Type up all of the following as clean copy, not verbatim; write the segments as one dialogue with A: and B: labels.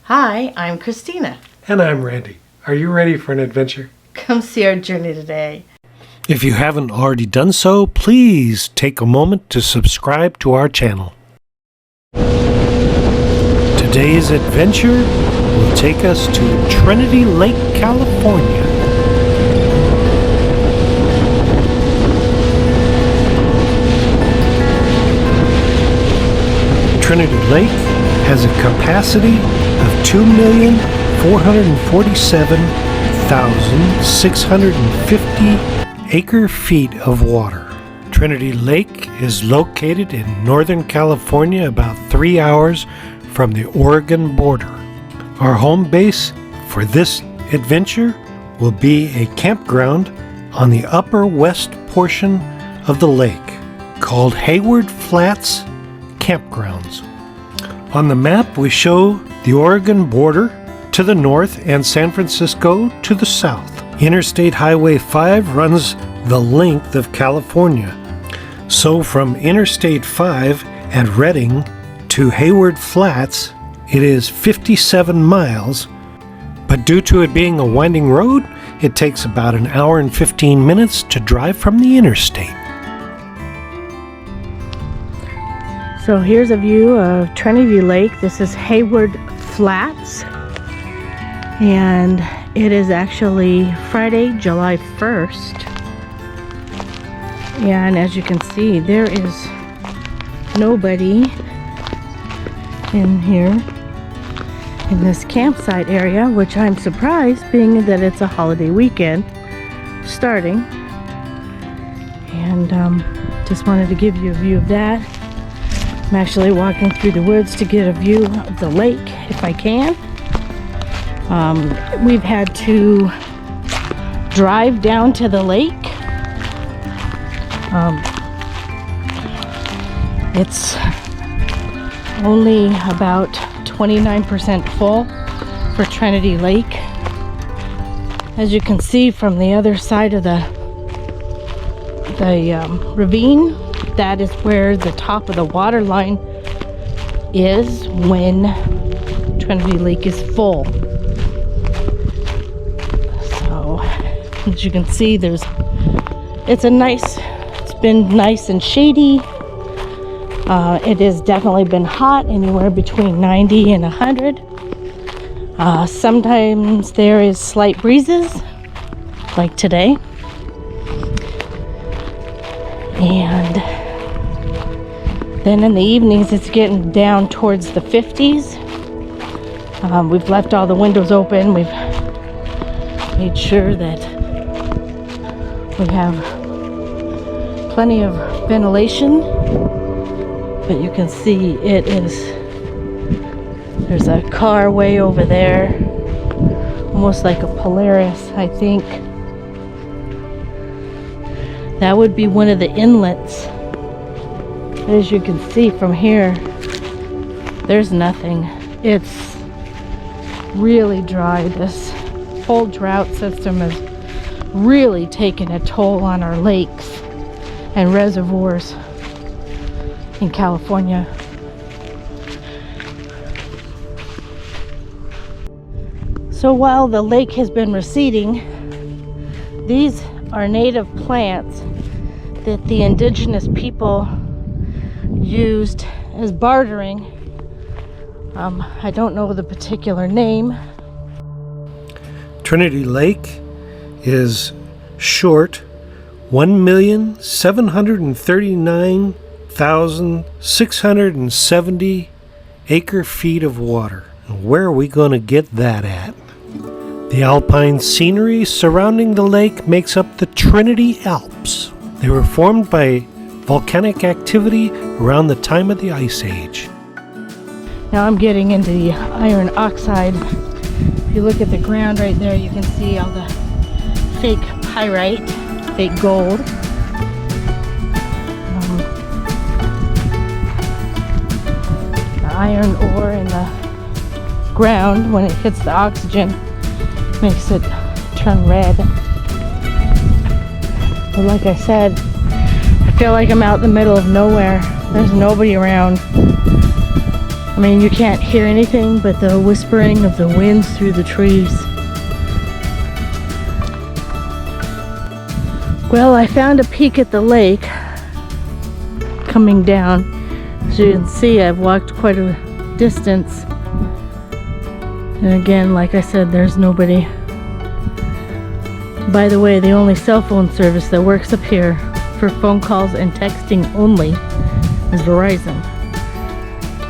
A: Hi, I'm Christina.
B: And I'm Randy. Are you ready for an adventure?
A: Come see our journey today.
B: If you haven't already done so, please take a moment to subscribe to our channel. Today's adventure will take us to Trinity Lake, California. Trinity Lake has a capacity of 2,447,650 acre-feet of water. Trinity Lake is located in Northern California, about 3 hours from the Oregon border. Our home base for this adventure will be a campground on the upper west portion of the lake called Hayward Flats Campgrounds. On the map we show the Oregon border to the north and San Francisco to the south. Interstate Highway 5 runs the length of California. So from Interstate 5 at Redding to Hayward Flats, it is 57 miles, but due to it being a winding road, it takes about an hour and 15 minutes to drive from the interstate.
A: So here's a view of Trinity Lake. This is Hayward Flats, and it is actually Friday, July 1st. And as you can see, there is nobody in here in this campsite area, which I'm surprised, being that it's a holiday weekend starting. And just wanted to give you a view of that. I'm actually walking through the woods to get a view of the lake if I can. We've had to drive down to the lake. It's only about 29% full for Trinity Lake. As you can see from the other side of the ravine, that is where the top of the water line is when Trinity Lake is full. So as you can see, it's been nice and shady. It has definitely been hot, anywhere between 90 and 100. Sometimes there is slight breezes, like today. And then in the evenings, it's getting down towards the 50s. We've left all the windows open. We've made sure that we have plenty of ventilation. But you can see there's a car way over there, almost like a Polaris, I think. That would be one of the inlets. As you can see from here, there's nothing. It's really dry. This whole drought system has really taken a toll on our lakes and reservoirs in California. So while the lake has been receding, these are native plants that the indigenous people used as bartering. I don't know the particular name.
B: Trinity Lake is short 1,739,670 acre-feet of water. And where are we going to get that at? The alpine scenery surrounding the lake makes up the Trinity Alps. They were formed by volcanic activity around the time of the Ice Age.
A: Now I'm getting into the iron oxide. If you look at the ground right there, you can see all the fake pyrite, fake gold. The iron ore in the ground, when it hits the oxygen, makes it turn red. But like I said, I feel like I'm out in the middle of nowhere. There's nobody around. I mean, you can't hear anything but the whispering of the winds through the trees. Well, I found a peek at the lake coming down. As you can see, I've walked quite a distance. And again, like I said, there's nobody. By the way, the only cell phone service that works up here for phone calls and texting only is Verizon.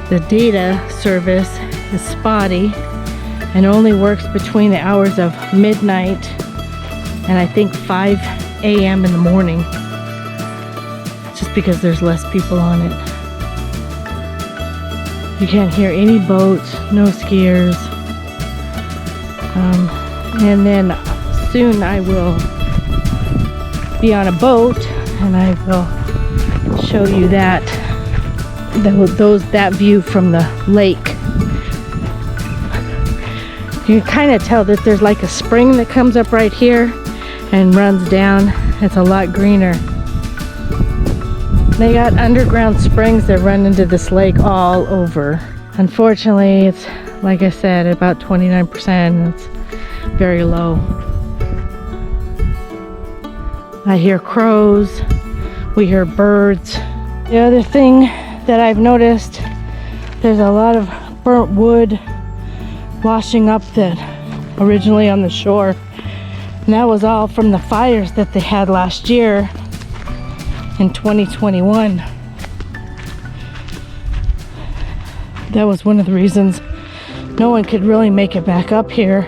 A: The data service is spotty and only works between the hours of midnight and I think 5 a.m. in the morning, just because there's less people on it. You can't hear any boats, no skiers. And then soon I will be on a boat and I will show you that view from the lake. You can kind of tell that there's like a spring that comes up right here and runs down. It's a lot greener. They got underground springs that run into this lake all over. Unfortunately, it's, like I said, about 29%. It's very low. I hear crows. We hear birds. The other thing that I've noticed, there's a lot of burnt wood washing up that originally on the shore. And that was all from the fires that they had last year in 2021. That was one of the reasons no one could really make it back up here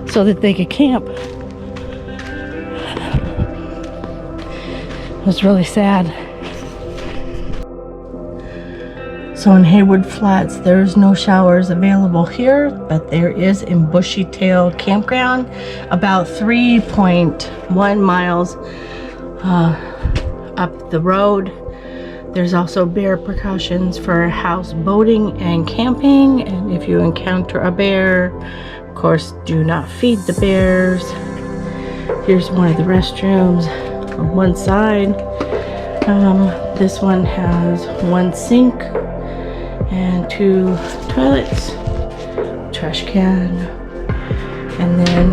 A: so that they could camp. It was really sad. So in Hayward Flats, there's no showers available here, but there is in Bushy Tail Campground, about 3.1 miles up the road. There's also bear precautions for house boating and camping, and if you encounter a bear, of course, do not feed the bears. Here's one of the restrooms on one side. This one has one sink and 2 toilets, trash can, and then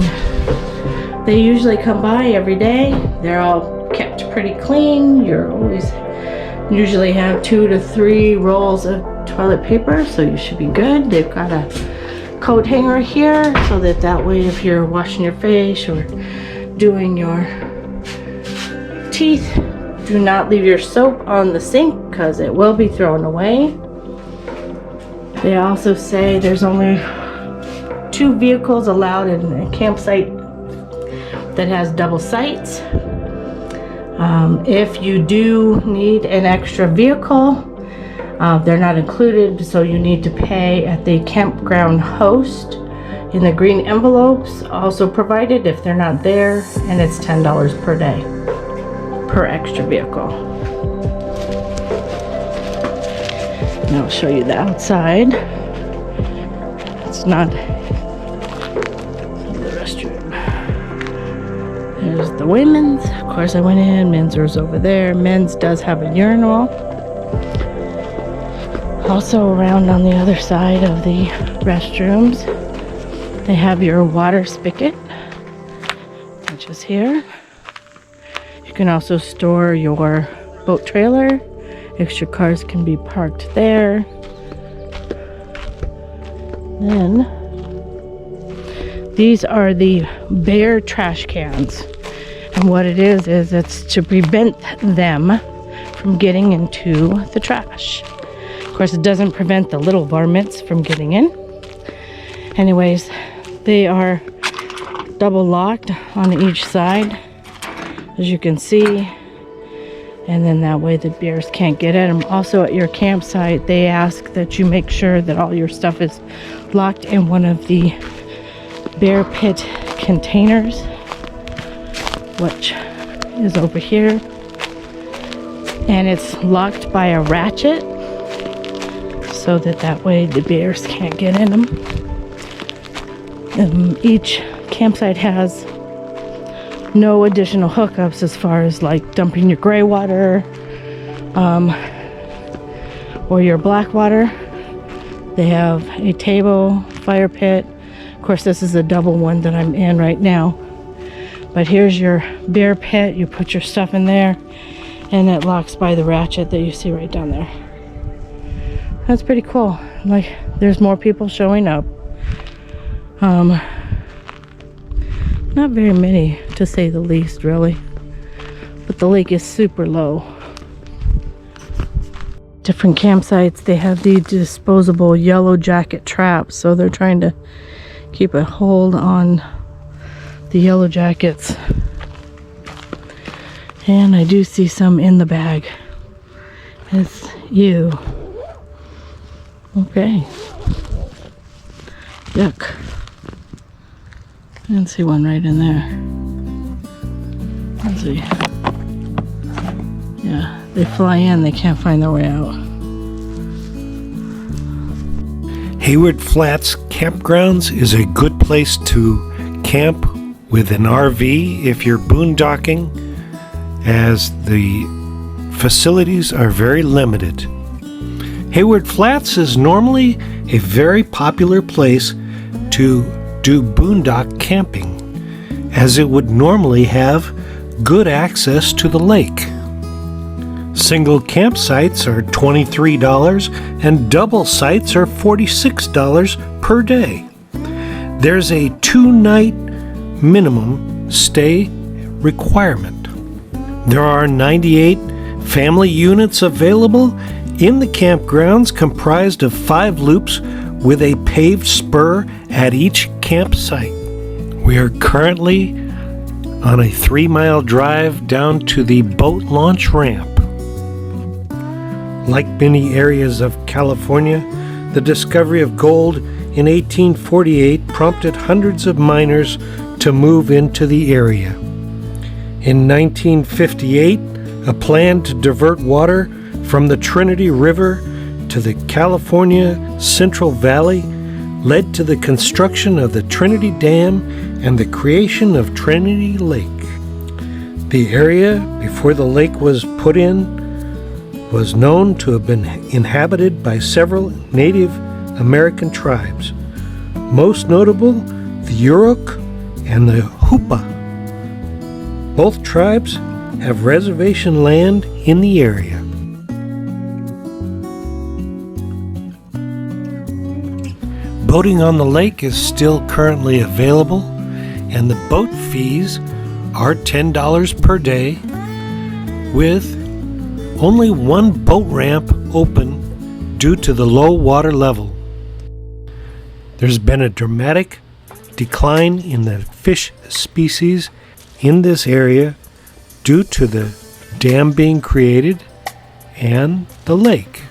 A: they usually come by every day. They're all kept pretty clean. You're always usually have 2 to 3 rolls of toilet paper, so you should be good. They've got a coat hanger here so that way if you're washing your face or doing your teeth, do not leave your soap on the sink because it will be thrown away. They also say there's only 2 vehicles allowed in a campsite that has double sites. If you do need an extra vehicle, they're not included, so you need to pay at the campground host in the green envelopes also provided if they're not there, and it's $10 per day per extra vehicle. And I'll show you the outside. It's not the restroom. There's the women's. Of course, I went in. Men's is over there. Men's does have a urinal. Also around on the other side of the restrooms, they have your water spigot, which is here. You can also store your boat trailer. Extra cars can be parked there. Then these are the bear trash cans, and what it is it's to prevent them from getting into the trash. Of course, it doesn't prevent the little varmints from getting in. Anyways, they are double locked on each side, as you can see. And then that way the bears can't get at them. Also at your campsite, they ask that you make sure that all your stuff is locked in one of the bear pit containers, which is over here. And it's locked by a ratchet, so that way the bears can't get in them. Each campsite has no additional hookups as far as like dumping your gray water, or your black water. They have a table, fire pit. Of course, this is a double one that I'm in right now. But here's your bear pit. You put your stuff in there, and it locks by the ratchet that you see right down there. That's pretty cool. Like, there's more people showing up. Not very many, to say the least, really. But the lake is super low. Different campsites, they have these disposable yellow jacket traps, so they're trying to keep a hold on the yellow jackets. And I do see some in the bag. It's you. Okay. Yuck. I didn't see one right in there. Let's see. Yeah, they fly in, they can't find their way out.
B: Hayward Flats Campgrounds is a good place to camp with an RV if you're boondocking, as the facilities are very limited. Hayward Flats is normally a very popular place to do boondock camping, as it would normally have good access to the lake. Single campsites are $23 and double sites are $46 per day. There's a 2-night minimum stay requirement. There are 98 family units available in the campgrounds, comprised of 5 loops with a paved spur at each campsite. We are currently on a 3-mile drive down to the boat launch ramp. Like many areas of California, the discovery of gold in 1848 prompted hundreds of miners to move into the area. In 1958, a plan to divert water from the Trinity River to the California Central Valley led to the construction of the Trinity Dam and the creation of Trinity Lake. The area before the lake was put in was known to have been inhabited by several Native American tribes, most notable the Yurok and the Hoopa. Both tribes have reservation land in the area. Boating on the lake is still currently available, and the boat fees are $10 per day, with only one boat ramp open due to the low water level. There's been a dramatic decline in the fish species in this area due to the dam being created and the lake.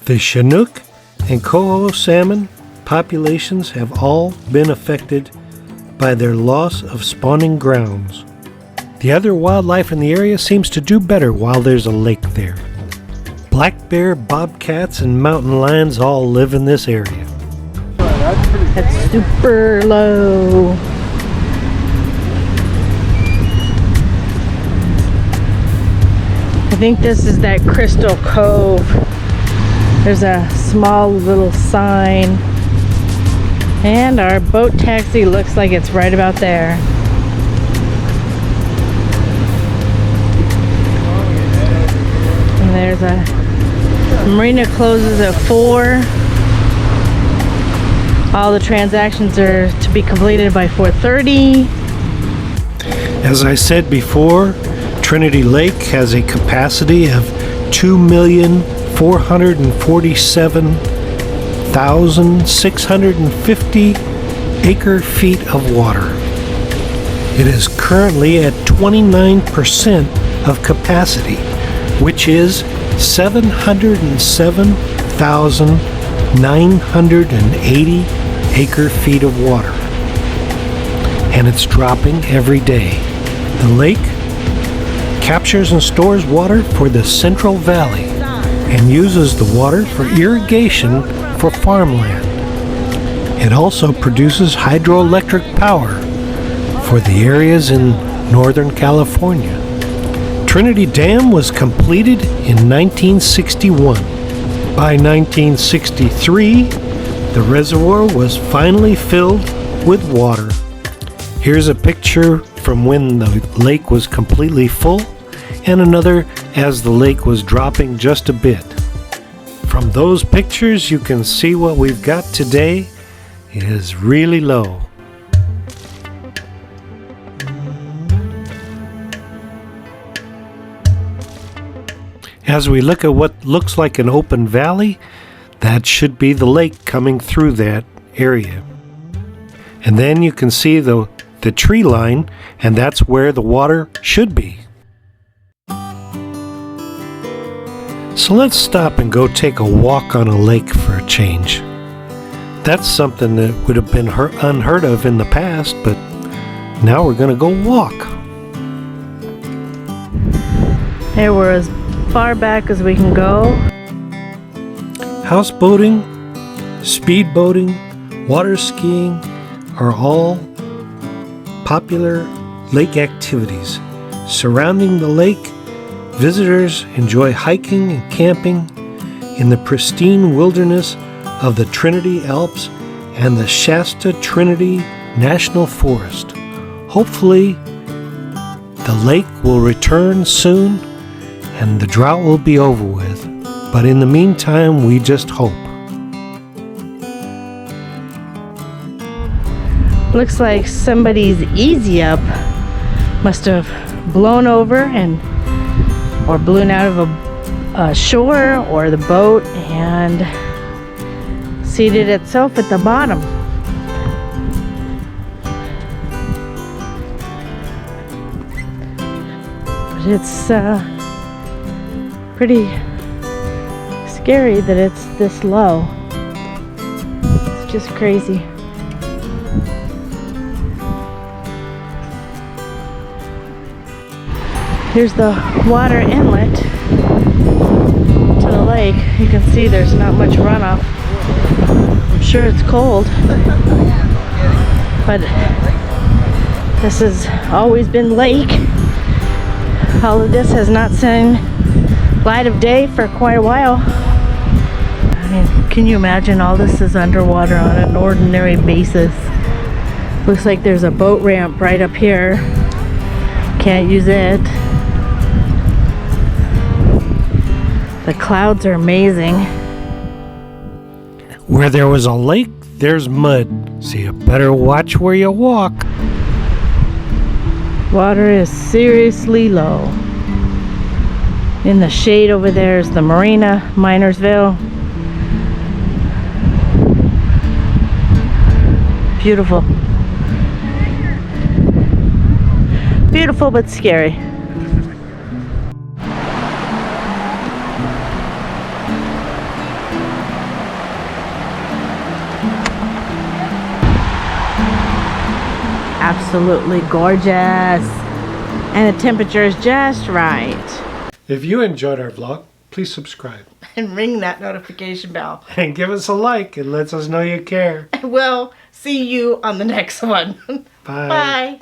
B: The Chinook and coho salmon populations have all been affected by their loss of spawning grounds. The other wildlife in the area seems to do better while there's a lake there. Black bear, bobcats, and mountain lions all live in this area.
A: That's super low. I think this is that Crystal Cove. There's a small little sign. And our boat taxi looks like it's right about there. And there's a marina closes at 4. All the transactions are to be completed by 4:30.
B: As I said before, Trinity Lake has a capacity of 2,447,650 acre-feet of water. It is currently at 29% of capacity, which is 707,980 acre-feet of water. And it's dropping every day. The lake captures and stores water for the Central Valley and uses the water for irrigation for farmland. It also produces hydroelectric power for the areas in Northern California. Trinity Dam was completed in 1961. By 1963, the reservoir was finally filled with water. Here's a picture from when the lake was completely full, and another as the lake was dropping just a bit. From those pictures, you can see what we've got today is really low. As we look at what looks like an open valley, that should be the lake coming through that area. And then you can see the tree line, and that's where the water should be. So let's stop and go take a walk on a lake for a change. That's something that would have been unheard of in the past, but now we're going to go walk.
A: Here we're as far back as we can go.
B: Houseboating, speedboating, water skiing are all popular lake activities. Surrounding the lake, visitors enjoy hiking and camping in the pristine wilderness of the Trinity Alps and the Shasta Trinity National Forest. Hopefully, the lake will return soon and the drought will be over with. But in the meantime, we just hope.
A: Looks like somebody's easy up must have blown over or blown out of a shore or the boat and seated itself at the bottom. But it's pretty scary that it's this low. It's just crazy. Here's the water inlet to the lake. You can see there's not much runoff. I'm sure it's cold, but this has always been lake. All of this has not seen light of day for quite a while. I mean, can you imagine all this is underwater on an ordinary basis? Looks like there's a boat ramp right up here. Can't use it. The clouds are amazing.
B: Where there was a lake, there's mud, so you better watch where you walk.
A: Water is seriously low. In the shade over there is the marina, Minersville. Beautiful. Beautiful but scary. Absolutely gorgeous. And the temperature is just right.
B: If you enjoyed our vlog, please subscribe.
A: And ring that notification bell.
B: And give us a like. It lets us know you care.
A: We'll see you on the next one.
B: Bye.
A: Bye.